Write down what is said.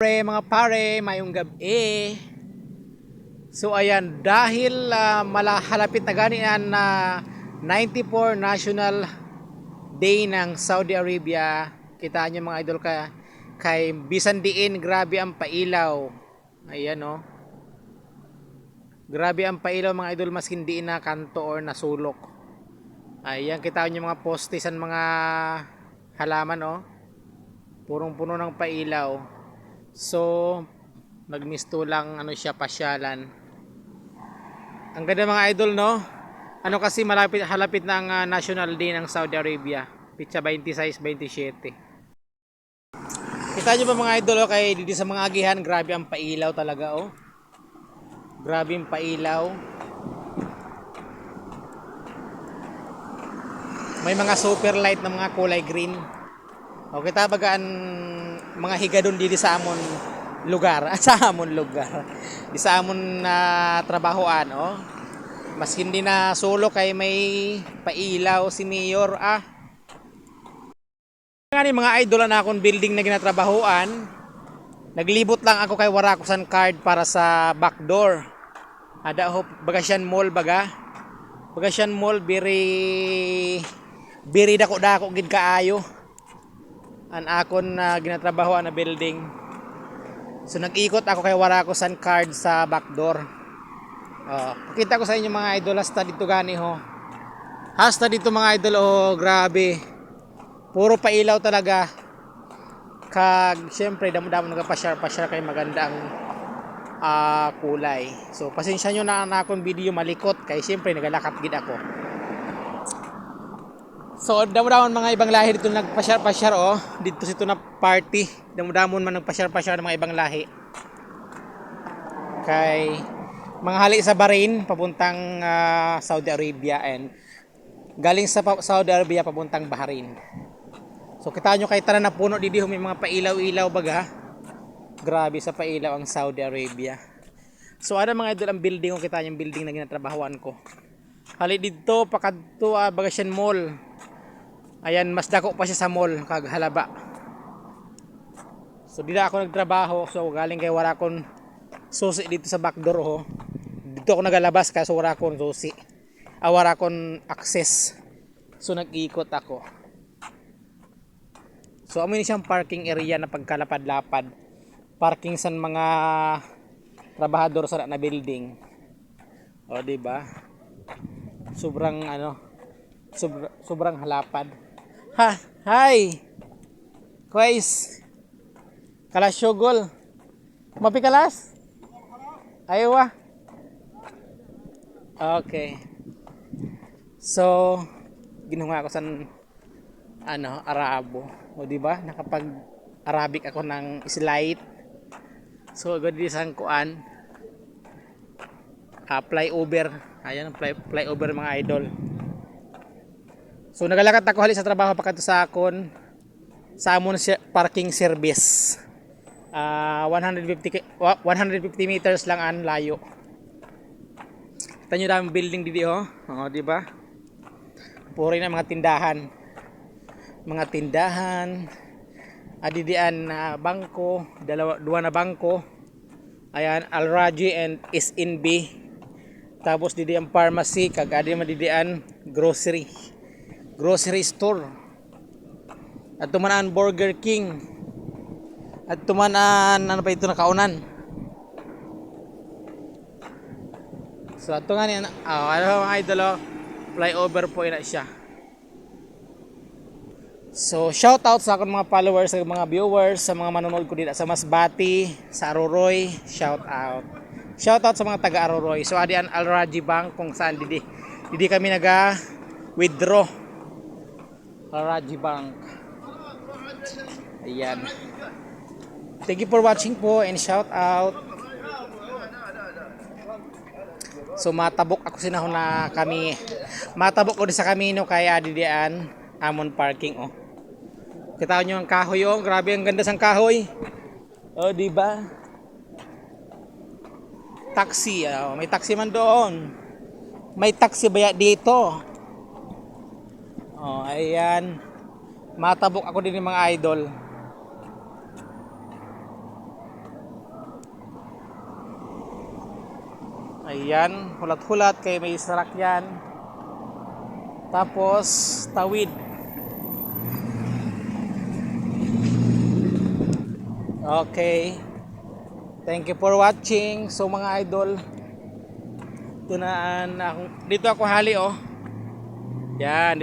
Mga pare, mayong gabi. So ayan, dahil halapit na ganian na 94 National Day ng Saudi Arabia. Kita nyo mga idol kay bisan diin, grabe ang pailaw. Ayan oh. Grabe ang pailaw mga idol, mas hindi na kanto or nasulok. Ayan, kita nyo mga poste sa mga halaman oh. Purong puno ng pailaw. So nagmisto lang siya, pasyalan. Ang ganda mga idol no. Kasi halapit na ang National Day ng Saudi Arabia, pitsa 26-27. Kita nyo ba mga idol kay dito sa mga agihan, grabe ang pailaw talaga oh. Grabe ang pailaw. May mga super light na mga kulay green. O kita bagaan mga higadon dito sa amon lugar. Sa amon lugar. Di sa amon trabahoan oh. Mas hindi na solo kay may pailaw si Mayor Ngani mga idol na akong building na ginatrabahoan. Naglibot lang ako kay warakusan card para sa backdoor. Ada ho Bagasyan Mall baga. Bagasyan Mall biri dako gid kaayo. An akon ginatrabahoan na building. So nag-ikot ako kay warakusan card sa backdoor. Pakita ko sa inyo mga idol, hasta dito gani ho. Hasta dito mga idol oh, grabe. Puro pailaw talaga. Kag syempre damo-damo nagapasyar kay magandang kulay. So pasensya nyo na akong video malikot kay syempre nagalakat gid ako. So damo-damon mga ibang lahi dito nagpasyar oh. Dito sito na party. Damo-damon man nagpasyar ng mga ibang lahi. Kay mga hali sa Bahrain papuntang Saudi Arabia, and galing sa Saudi Arabia papuntang Bahrain. So kita nyo kay tara na puno didi may mga pailaw-ilaw baga. Grabe sa pailaw ang Saudi Arabia. So ada mga idol ang building ko, kita yung building na ginatrabahoan ko. Hali dito pakadto Bagasyan Mall. Ayan, mas dako pa siya sa mall kag halaba. So dito ako nagtrabaho, so galing kay wala kon susi dito sa backdoor oh. Dito ako nagalabas kaso wala kon susi. Wala kon access. So nag-ikot ako. So amin siyang parking area na pagkalapad-lapad. Parking sa mga trabahador sa na building. O di ba? Sobrang sobrang halapad. Hi. Guys. Kalas syugol. Mapi kalas? Ayaw Okay. So, ginuha ko sa Arabo. O di ba? Nakapag-Arabic ako ng slight. So, godi sang kuan. Flyover. Ayan, flyover mga idol. So nagalakat ako hali sa trabaho pagkadto sa akon sa amon parking service. 150 meters lang ang layo. Kita nyo daming building dito oh. Di ba? Puro na mga tindahan. Mga tindahan. Adidian na bangko, dua na bangko. Ayan, Al Raji and SNB. Tapos didi ang pharmacy, kag adi madidian grocery store. At tumanaan Burger King. At tumanaan ano pa ito nakaunan. So ato nga ni mga idol flyover po ina siya. So shout out sa akong mga followers, sa mga viewers, sa mga manonood ko dito sa Masbati, sa Aroroy, shout out. Shout out sa mga taga Aroroy. So adi an Al Raji Bank kung saan didi kami withdraw. Al Raji Bank. Ayan. Thank you for watching po and shout out. So matabok ako sinahon na kami. Matabok ko sa kamino kay adidian amon parking oh. Kita nyo ang kahoy oh, grabe ang ganda sang kahoy. Oh, di ba? Taxi, may taxi man doon. May taxi ba dito? Oh, ayan. Matabok ako din ng mga idol. Ayan, hulat-hulat kay may sasakyan. Tapos tawid. Okay. Thank you for watching. So mga idol, dito ako hali oh. Yan.